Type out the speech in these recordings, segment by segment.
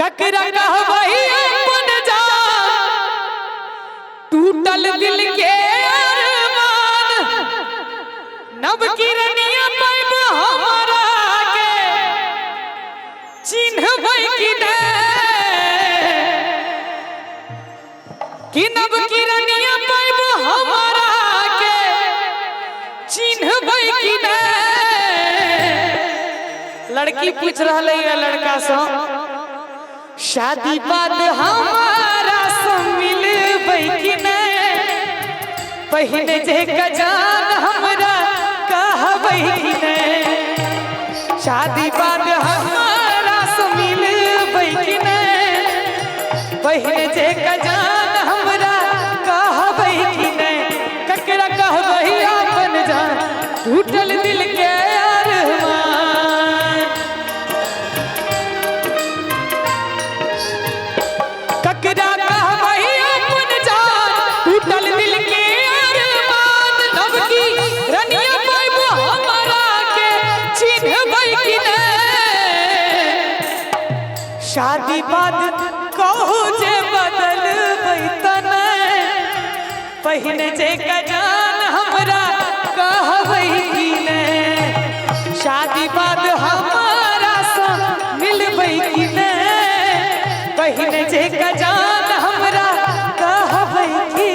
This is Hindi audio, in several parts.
ककरा कहबही अपन जान टूटल दिल के अरमान नव किरनिया पाइब हमरा के चिन्हबै कि कि नव किरनिया पाइब हमरा के चिन्हबै कि लड़की पूछ रही है लड़का से शादी बाद हमारा से मिलबै कि पहिने जे जान हमरा कहबै कि शादी बाद हमारा से मिलबै कि पहिने जे जान हमरा कहबै कि ककरा कहबै अपन जान टूटल दिल के शादी बाद कहू जे बदलबै तने पहिने जे जान हमरा कहबै कि शादी बाद हमारा से मिलबै कि पहिने जे जान हमरा कहबै कि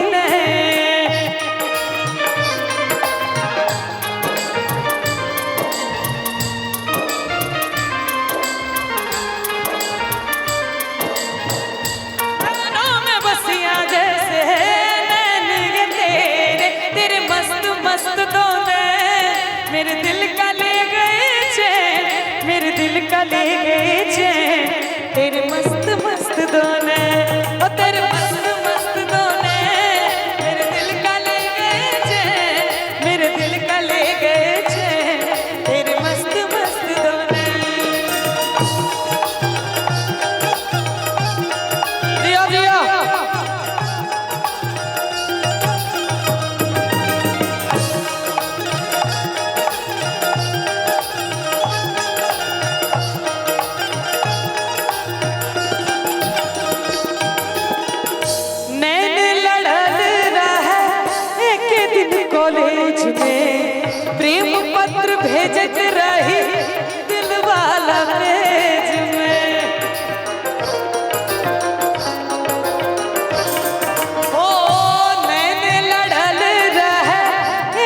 मेरे दिल का ले गए चैन मेरे दिल का ले गए चैन तेरे मस्त मस्त दोने ओ तेरे मस्त मस्त दोने मेरे दिल का ले गए चैन मेरे दिल का ले गए चैन तेरे मस्त मस्त दोने दिया दिया कॉलेज में प्रेम पत्र भेजत रही दिल वाला पेज में ओ मैंने लड़ल रहा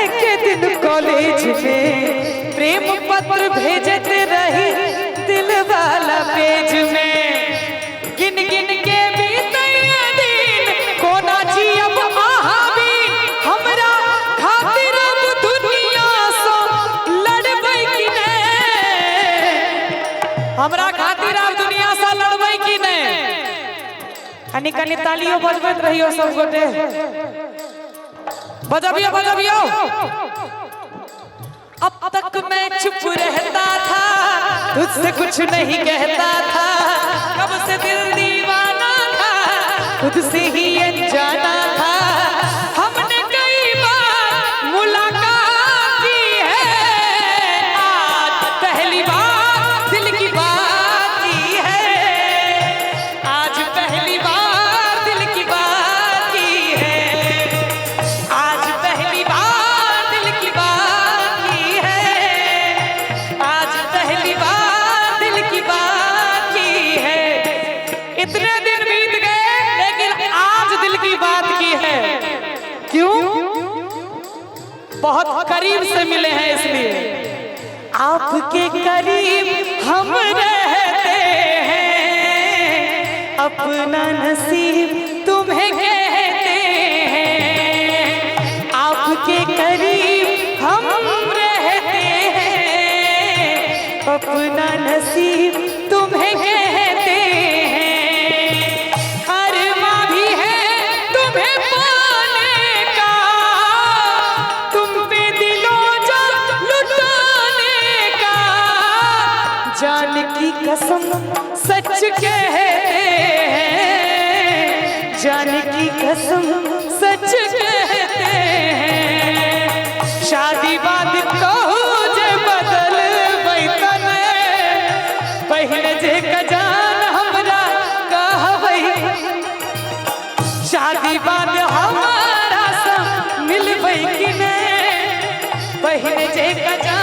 एक दिन कॉलेज में प्रेम पत्र भेजत रही दिल वाला पेज में गिन गिन के हमरा खातिर आप दुनिया से लड़बै कि कनी कनी तालियों बजबैत रहियो सब गोटे बजबियो बजबियो अब तक मैं चुप रहता था तुझसे कुछ नहीं कहता था कब से दिल दीवाना था खुद से ही अनजाना था हमने कई बार मुलाकात की है आज पहली बार दिल की बात की है आज पहली बार दिल की बात की है आज पहली बार दिल की बात की है आज पहली बार दिल की बात की है इतने दिन बीत गए लेकिन आज दिल की बात की है क्यों बहुत करीब से मिले हैं इसलिए आपके करीब हम रहते हैं अपना नसीब तुम्हें कहते हैं आपके करीब हम रहते हैं अपना नसीब तुम्हें कहते हैं हर माँ भी है तुम्हें पाने का तुम पे दिलों जा लुटाने का जान की कसम सच कहते हैं जान की कसम सच कहते हैं शादी बाद कहू जे बदल बैतन पहले जे का जान हमरा शादी बाद हमारा सब मिलबै कि नहीं, बहिन जे का